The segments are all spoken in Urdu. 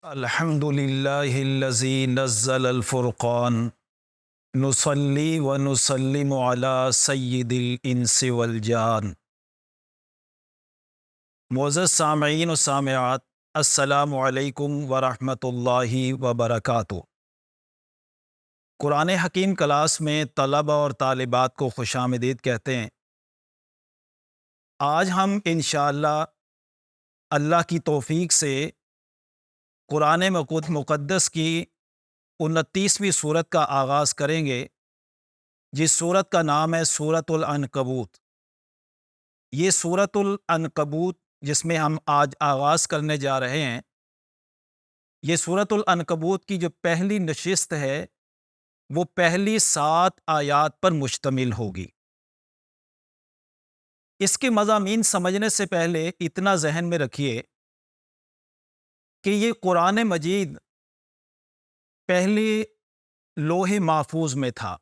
الحمد للہ الذی نزل الفرقان نصلی و نسلم علی سید الانس والجان۔ معزز سامعین و سامعات، السلام علیکم ورحمۃ اللہ وبرکاتہ۔ قرآن حکیم کلاس میں طلبہ اور طالبات کو خوش آمدید کہتے ہیں۔ آج ہم انشاءاللہ اللہ کی توفیق سے قرآن مقدس کی 29ویں سورت کا آغاز کریں گے، جس سورت کا نام ہے سورۃ العنکبوت۔ یہ سورۃ العنکبوت جس میں ہم آج آغاز کرنے جا رہے ہیں، یہ سورۃ العنکبوت کی جو پہلی نشست ہے وہ پہلی 7 آیات پر مشتمل ہوگی۔ اس کے مضامین سمجھنے سے پہلے اتنا ذہن میں رکھیے کہ یہ قرآن مجید پہلے لوح محفوظ میں تھا۔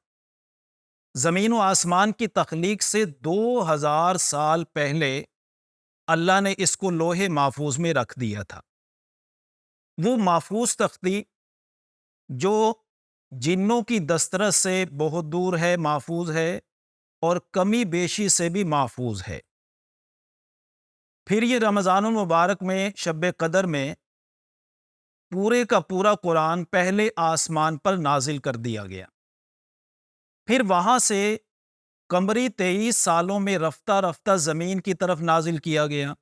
زمین و آسمان کی تخلیق سے 2000 سال پہلے اللہ نے اس کو لوح محفوظ میں رکھ دیا تھا۔ وہ محفوظ تختی جو جنوں کی دسترس سے بہت دور ہے، محفوظ ہے، اور کمی بیشی سے بھی محفوظ ہے۔ پھر یہ رمضان المبارک میں شب قدر میں پورے کا پورا قرآن پہلے آسمان پر نازل کر دیا گیا۔ پھر وہاں سے قمری 23 سالوں میں رفتہ رفتہ زمین کی طرف نازل کیا گیا،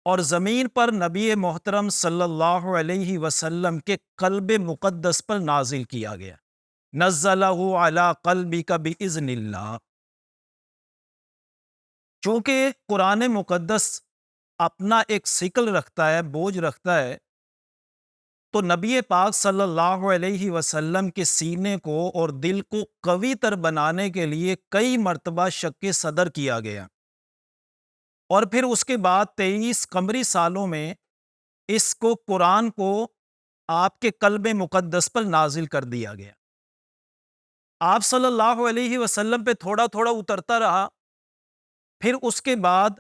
اور زمین پر نبی محترم صلی اللہ علیہ وسلم کے قلب مقدس پر نازل کیا گیا۔ نزلہ علی قلبک بإذن اللہ۔ چونکہ قرآن مقدس اپنا ایک ثقل رکھتا ہے، بوجھ رکھتا ہے، تو نبی پاک صلی اللہ علیہ وسلم کے سینے کو اور دل کو قوی تر بنانے کے لیے کئی مرتبہ شق صدر کیا گیا، اور پھر اس کے بعد 23 قمری سالوں میں اس کو قرآن کو آپ کے قلب مقدس پر نازل کر دیا گیا۔ آپ صلی اللہ علیہ وسلم پہ تھوڑا تھوڑا اترتا رہا۔ پھر اس کے بعد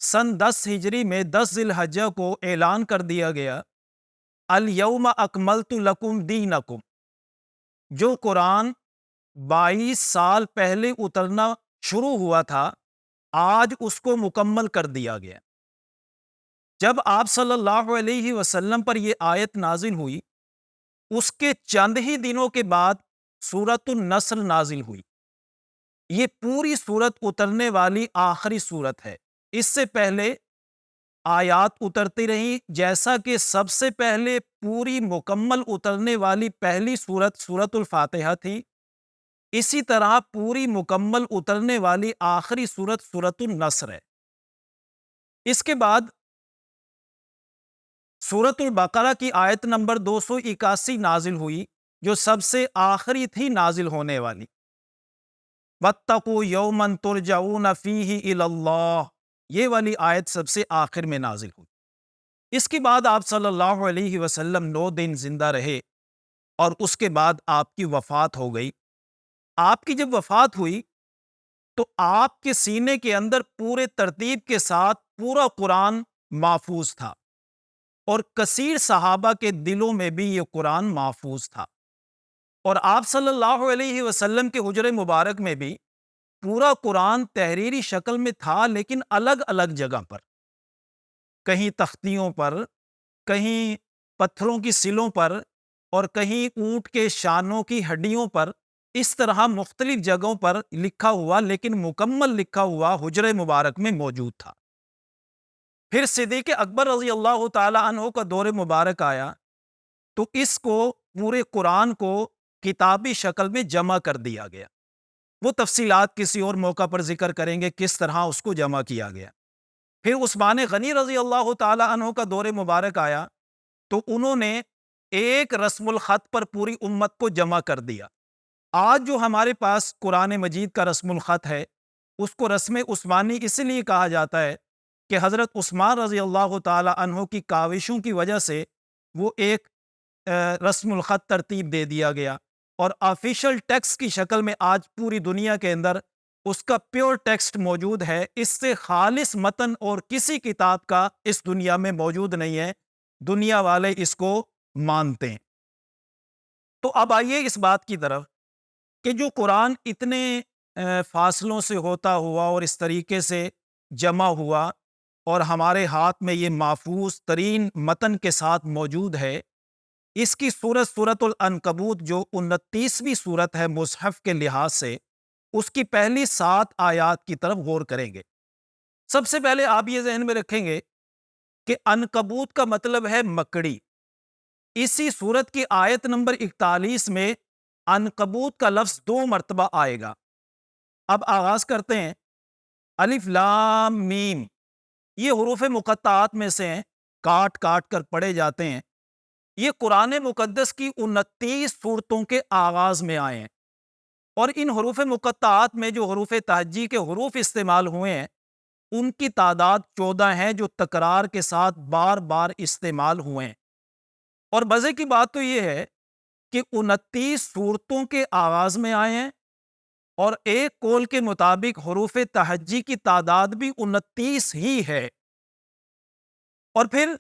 سن 10 ہجری میں 10 ذی الحجہ کو اعلان کر دیا گیا، الیوم اکملت لکم دینکم۔ جو قرآن 22 سال پہلے اترنا شروع ہوا تھا، آج اس کو مکمل کر دیا گیا۔ جب آپ صلی اللہ علیہ وسلم پر یہ آیت نازل ہوئی، اس کے چند ہی دنوں کے بعد سورۃ النصر نازل ہوئی۔ یہ پوری سورت اترنے والی آخری سورت ہے۔ اس سے پہلے آیات اترتی رہیں، جیسا کہ سب سے پہلے پوری مکمل اترنے والی پہلی سورت سورۃ الفاتحہ تھی، اسی طرح پوری مکمل اترنے والی آخری سورت سورۃ النصر ہے۔ اس کے بعد سورۃ البقرہ کی آیت نمبر 281 نازل ہوئی، جو سب سے آخری تھی نازل ہونے والی۔ وَاتَّقُوا يَوْمًا تُرْجَعُونَ فِيهِ إِلَى اللَّهِ، یہ والی آیت سب سے آخر میں نازل ہوئی۔ اس کے بعد آپ صلی اللہ علیہ وسلم 9 دن زندہ رہے، اور اس کے بعد آپ کی وفات ہو گئی۔ آپ کی جب وفات ہوئی تو آپ کے سینے کے اندر پورے ترتیب کے ساتھ پورا قرآن محفوظ تھا، اور کثیر صحابہ کے دلوں میں بھی یہ قرآن محفوظ تھا، اور آپ صلی اللہ علیہ وسلم کے حجر مبارک میں بھی پورا قرآن تحریری شکل میں تھا، لیکن الگ الگ جگہ پر، کہیں تختیوں پر، کہیں پتھروں کی سلوں پر، اور کہیں اونٹ کے شانوں کی ہڈیوں پر، اس طرح مختلف جگہوں پر لکھا ہوا، لیکن مکمل لکھا ہوا حجر مبارک میں موجود تھا۔ پھر صدیق اکبر رضی اللہ تعالی عنہ کا دور مبارک آیا، تو اس کو پورے قرآن کو کتابی شکل میں جمع کر دیا گیا۔ وہ تفصیلات کسی اور موقع پر ذکر کریں گے، کس طرح اس کو جمع کیا گیا۔ پھر عثمان غنی رضی اللہ تعالی عنہ کا دور مبارک آیا، تو انہوں نے ایک رسم الخط پر پوری امت کو جمع کر دیا۔ آج جو ہمارے پاس قرآن مجید کا رسم الخط ہے، اس کو رسم عثمانی اس لیے کہا جاتا ہے کہ حضرت عثمان رضی اللہ تعالی عنہ کی کاوشوں کی وجہ سے وہ ایک رسم الخط ترتیب دے دیا گیا، اور آفیشل ٹیکسٹ کی شکل میں آج پوری دنیا کے اندر اس کا پیور ٹیکسٹ موجود ہے۔ اس سے خالص متن اور کسی کتاب کا اس دنیا میں موجود نہیں ہے۔ دنیا والے اس کو مانتے ہیں۔ تو اب آئیے اس بات کی طرف کہ جو قرآن اتنے فاصلوں سے ہوتا ہوا اور اس طریقے سے جمع ہوا اور ہمارے ہاتھ میں یہ محفوظ ترین متن کے ساتھ موجود ہے، اس کی سورت العنکبوت جو 29ویں سورت ہے مصحف کے لحاظ سے، اس کی پہلی 7 آیات کی طرف غور کریں گے۔ سب سے پہلے آپ یہ ذہن میں رکھیں گے کہ عنکبوت کا مطلب ہے مکڑی۔ اسی سورت کی آیت نمبر 41 میں عنکبوت کا لفظ 2 مرتبہ آئے گا۔ اب آغاز کرتے ہیں۔ الف لام میم، یہ حروف مقطعات میں سے ہیں، کاٹ کاٹ کر پڑھے جاتے ہیں۔ یہ قرآن مقدس کی 29 سورتوں کے آغاز میں آئے ہیں، اور ان حروف مقطعات میں جو حروف تہجی کے حروف استعمال ہوئے ہیں ان کی تعداد 14 ہیں، جو تکرار کے ساتھ بار بار استعمال ہوئے ہیں۔ اور مزے کی بات تو یہ ہے کہ 29 سورتوں کے آغاز میں آئے ہیں، اور ایک قول کے مطابق حروف تہجی کی تعداد بھی 29 ہی ہے۔ اور پھر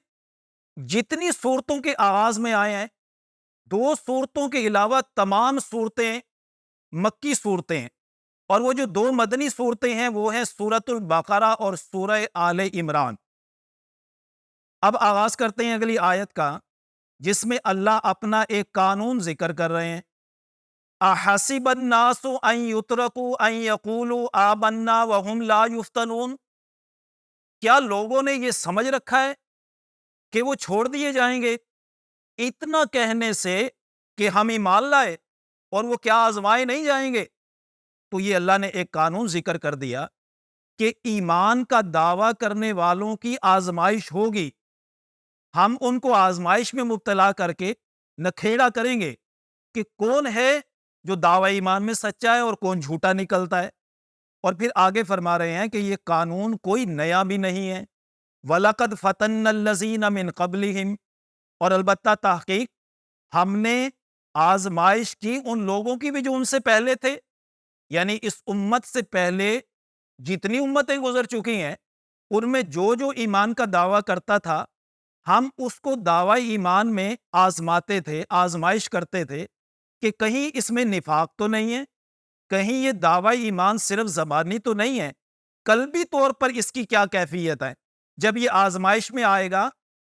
جتنی صورتوں کے آغاز میں آئے ہیں، 2 صورتوں کے علاوہ تمام صورتیں مکی صورتیں ہیں، اور وہ جو 2 مدنی صورتیں ہیں وہ ہیں سورۃ البقرہ اور سورہ آل عمران۔ اب آغاز کرتے ہیں اگلی آیت کا، جس میں اللہ اپنا ایک قانون ذکر کر رہے ہیں۔ احسب الناس ان یترکوا ان یقولوا آمنا وهم لا یفتنون، کیا لوگوں نے یہ سمجھ رکھا ہے کہ وہ چھوڑ دیے جائیں گے اتنا کہنے سے کہ ہم ایمان لائے، اور وہ کیا آزمائے نہیں جائیں گے؟ تو یہ اللہ نے ایک قانون ذکر کر دیا کہ ایمان کا دعویٰ کرنے والوں کی آزمائش ہوگی، ہم ان کو آزمائش میں مبتلا کر کے نکھیڑا کریں گے کہ کون ہے جو دعوی ایمان میں سچا ہے اور کون جھوٹا نکلتا ہے۔ اور پھر آگے فرما رہے ہیں کہ یہ قانون کوئی نیا بھی نہیں ہے۔ وَلَقَدْ فَتَنَّ الَّذِينَ مِن قَبْلِهِمْ، اور البتہ تحقیق ہم نے آزمائش کی ان لوگوں کی بھی جو ان سے پہلے تھے، یعنی اس امت سے پہلے جتنی امتیں گزر چکی ہیں ان میں جو جو ایمان کا دعویٰ کرتا تھا ہم اس کو دعوی ایمان میں آزماتے تھے، آزمائش کرتے تھے کہ کہیں اس میں نفاق تو نہیں ہے، کہیں یہ دعوی ایمان صرف زبانی تو نہیں ہے، قلبی طور پر اس کی کیا کیفیت ہے۔ جب یہ آزمائش میں آئے گا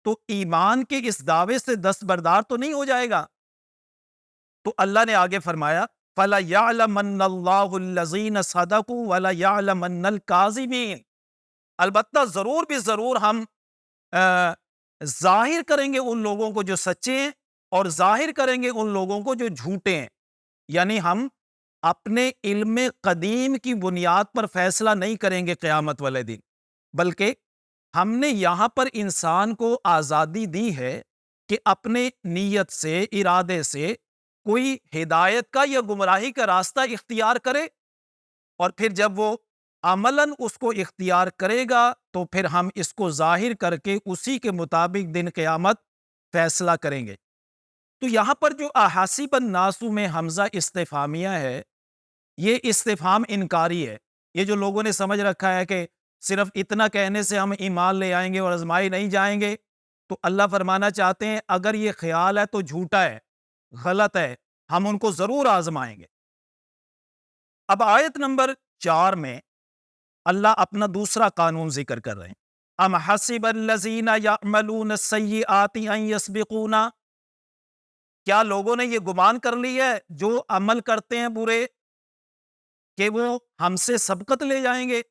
تو ایمان کے اس دعوے سے دستبردار تو نہیں ہو جائے گا۔ تو اللہ نے آگے فرمایا فَلَيَعْلَمَنَّ اللَّهُ الَّذِينَ صَدَقُوا وَلَيَعْلَمَنَّ الْكَاذِبِينَ، البتہ ضرور بھی ضرور ہم ظاہر کریں گے ان لوگوں کو جو سچے ہیں، اور ظاہر کریں گے ان لوگوں کو جو جھوٹے ہیں۔ یعنی ہم اپنے علم قدیم کی بنیاد پر فیصلہ نہیں کریں گے قیامت والے دن، بلکہ ہم نے یہاں پر انسان کو آزادی دی ہے کہ اپنے نیت سے، ارادے سے کوئی ہدایت کا یا گمراہی کا راستہ اختیار کرے، اور پھر جب وہ عملاً اس کو اختیار کرے گا تو پھر ہم اس کو ظاہر کر کے اسی کے مطابق دن قیامت فیصلہ کریں گے۔ تو یہاں پر جو احاسب الناس میں حمزہ استفہامیہ ہے، یہ استفہام انکاری ہے۔ یہ جو لوگوں نے سمجھ رکھا ہے کہ صرف اتنا کہنے سے ہم ایمان لے آئیں گے اور آزمائے نہیں جائیں گے، تو اللہ فرمانا چاہتے ہیں اگر یہ خیال ہے تو جھوٹا ہے، غلط ہے، ہم ان کو ضرور آزمائیں گے۔ اب آیت نمبر 4 میں اللہ اپنا دوسرا قانون ذکر کر رہے ہیں۔ ام حسب الذین یعملون السیئات ان یسبقونا، کیا لوگوں نے یہ گمان کر لی ہے جو عمل کرتے ہیں برے کہ وہ ہم سے سبقت لے جائیں گے؟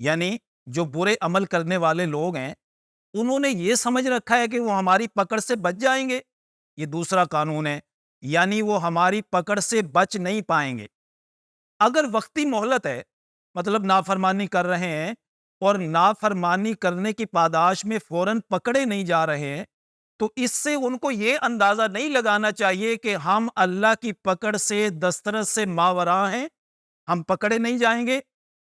یعنی جو برے عمل کرنے والے لوگ ہیں انہوں نے یہ سمجھ رکھا ہے کہ وہ ہماری پکڑ سے بچ جائیں گے۔ یہ دوسرا قانون ہے، یعنی وہ ہماری پکڑ سے بچ نہیں پائیں گے۔ اگر وقتی مہلت ہے، مطلب نافرمانی کر رہے ہیں اور نافرمانی کرنے کی پاداش میں فوراً پکڑے نہیں جا رہے ہیں، تو اس سے ان کو یہ اندازہ نہیں لگانا چاہیے کہ ہم اللہ کی پکڑ سے دسترس سے ماوراء ہیں، ہم پکڑے نہیں جائیں گے۔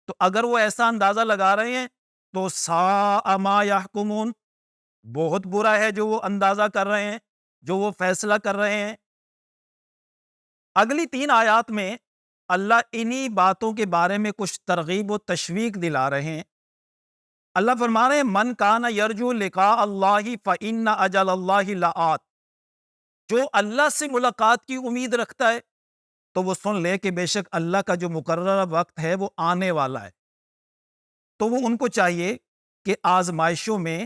تو اگر وہ ایسا اندازہ لگا رہے ہیں تو ساء ما یحکمون، بہت برا ہے جو وہ اندازہ کر رہے ہیں، جو وہ فیصلہ کر رہے ہیں۔ اگلی 3 آیات میں اللہ انہی باتوں کے بارے میں کچھ ترغیب و تشویق دلا رہے ہیں اللہ فرما رہے ہیں من کان یرجو لقاء اللہ فإن اجل اللہ لآت، جو اللہ سے ملاقات کی امید رکھتا ہے تو وہ سن لے کہ بے شک اللہ کا جو مقررہ وقت ہے وہ آنے والا ہے۔ تو وہ ان کو چاہیے کہ آزمائشوں میں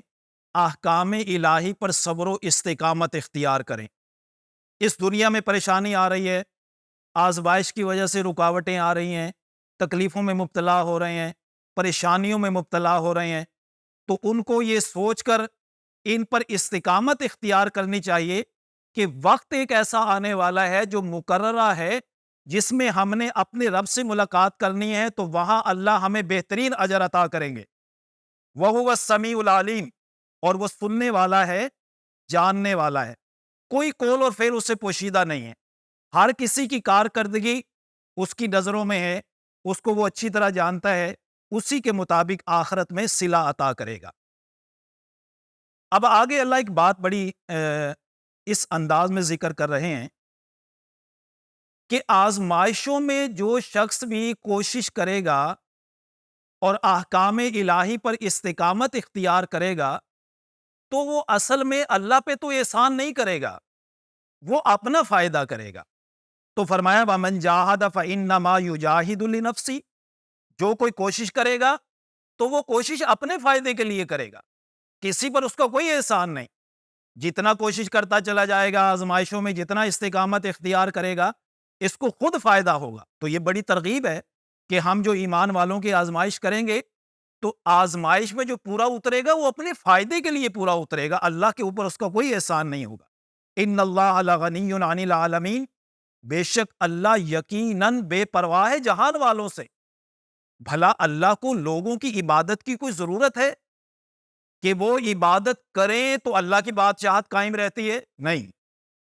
احکام الہی پر صبر و استقامت اختیار کریں۔ اس دنیا میں پریشانی آ رہی ہے، آزمائش کی وجہ سے رکاوٹیں آ رہی ہیں، تکلیفوں میں مبتلا ہو رہے ہیں، پریشانیوں میں مبتلا ہو رہے ہیں، تو ان کو یہ سوچ کر ان پر استقامت اختیار کرنی چاہیے کہ وقت ایک ایسا آنے والا ہے جو مقررہ ہے، جس میں ہم نے اپنے رب سے ملاقات کرنی ہے، تو وہاں اللہ ہمیں بہترین اجر عطا کریں گے۔ وَهُوَ السَّمِيعُ الْعَلِيمُ، اور وہ سننے والا ہے، جاننے والا ہے، کوئی قول اور فعل اس سے پوشیدہ نہیں ہے۔ ہر کسی کی کارکردگی اس کی نظروں میں ہے، اس کو وہ اچھی طرح جانتا ہے، اسی کے مطابق آخرت میں صلہ عطا کرے گا۔ اب آگے اللہ ایک بات بڑی اس انداز میں ذکر کر رہے ہیں کہ آزمائشوں میں جو شخص بھی کوشش کرے گا اور احکام الہی پر استقامت اختیار کرے گا تو وہ اصل میں اللہ پہ تو احسان نہیں کرے گا، وہ اپنا فائدہ کرے گا۔ تو فرمایا وَمَنْ جَاهَدَ فَإِنَّمَا يُجَاهِدُ لِنَفْسِهِ، جو کوئی کوشش کرے گا تو وہ کوشش اپنے فائدے کے لیے کرے گا، کسی پر اس کا کوئی احسان نہیں۔ جتنا کوشش کرتا چلا جائے گا آزمائشوں میں، جتنا استقامت اختیار کرے گا، اس کو خود فائدہ ہوگا۔ تو یہ بڑی ترغیب ہے کہ ہم جو ایمان والوں کی آزمائش کریں گے تو آزمائش میں جو پورا اترے گا وہ اپنے فائدے کے لیے پورا اترے گا، اللہ کے اوپر اس کا کوئی احسان نہیں ہوگا۔ ان اللہ لغنی عن العالمین، بے شک اللہ یقیناً بے پرواہ ہے جہان والوں سے۔ بھلا اللہ کو لوگوں کی عبادت کی کوئی ضرورت ہے کہ وہ عبادت کریں تو اللہ کی بادشاہت قائم رہتی ہے؟ نہیں،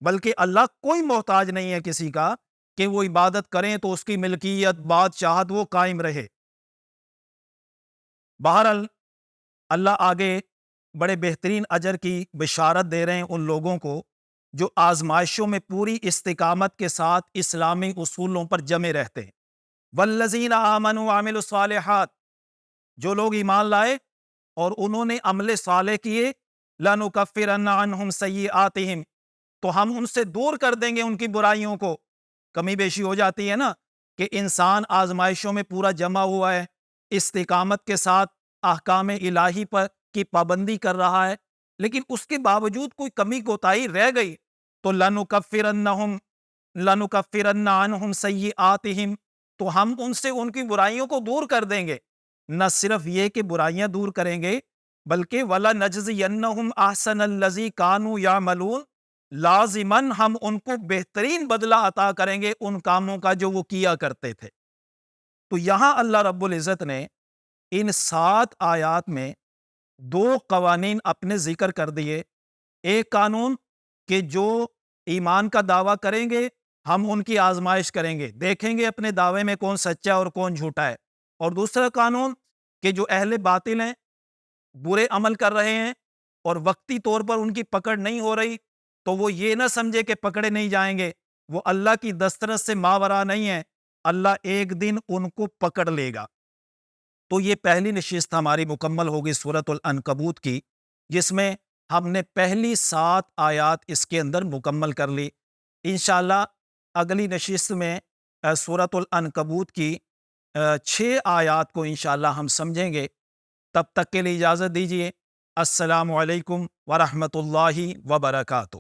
بلکہ اللہ کوئی محتاج نہیں ہے کسی کا کہ وہ عبادت کریں تو اس کی ملکیت، بادشاہت وہ قائم رہے۔ بہرحال اللہ آگے بڑے بہترین اجر کی بشارت دے رہے ہیں ان لوگوں کو جو آزمائشوں میں پوری استقامت کے ساتھ اسلامی اصولوں پر جمے رہتے ہیں۔ والذین آمنوا وعملوا الصالحات، جو لوگ ایمان لائے اور انہوں نے عمل صالح کیے، لنکفرن عنہم سیئاتہم، تو ہم ان سے دور کر دیں گے ان کی برائیوں کو۔ کمی بیشی ہو جاتی ہے نا کہ انسان آزمائشوں میں پورا جمع ہوا ہے، استقامت کے ساتھ احکام الہی پر کی پابندی کر رہا ہے، لیکن اس کے باوجود کوئی کمی کوتاہی رہ گئی تو لنکفرن عنہم سیئاتہم، تو ہم ان سے ان کی برائیوں کو دور کر دیں گے۔ نہ صرف یہ کہ برائیاں دور کریں گے بلکہ وَلَنَجْزِيَنَّهُمْ أَحْسَنَ الَّذِي كَانُوا يَعْمَلُونَ، لازماً ہم ان کو بہترین بدلہ عطا کریں گے ان کاموں کا جو وہ کیا کرتے تھے۔ تو یہاں اللہ رب العزت نے ان 7 آیات میں 2 قوانین اپنے ذکر کر دیے۔ ایک قانون کہ جو ایمان کا دعویٰ کریں گے ہم ان کی آزمائش کریں گے، دیکھیں گے اپنے دعوے میں کون سچا اور کون جھوٹا ہے۔ اور دوسرا قانون کہ جو اہل باطل ہیں، برے عمل کر رہے ہیں اور وقتی طور پر ان کی پکڑ نہیں ہو رہی، تو وہ یہ نہ سمجھے کہ پکڑے نہیں جائیں گے، وہ اللہ کی دسترس سے ماورا نہیں ہے، اللہ ایک دن ان کو پکڑ لے گا۔ تو یہ پہلی نشست ہماری مکمل ہوگی سورۃ العنکبوت کی، جس میں ہم نے پہلی 7 آیات اس کے اندر مکمل کر لی۔ انشاءاللہ اگلی نشست میں سورۃ العنکبوت کی 6 آیات کو انشاءاللہ ہم سمجھیں گے۔ تب تک کے لیے اجازت دیجیے۔ السلام علیکم ورحمۃ اللہ وبرکاتہ۔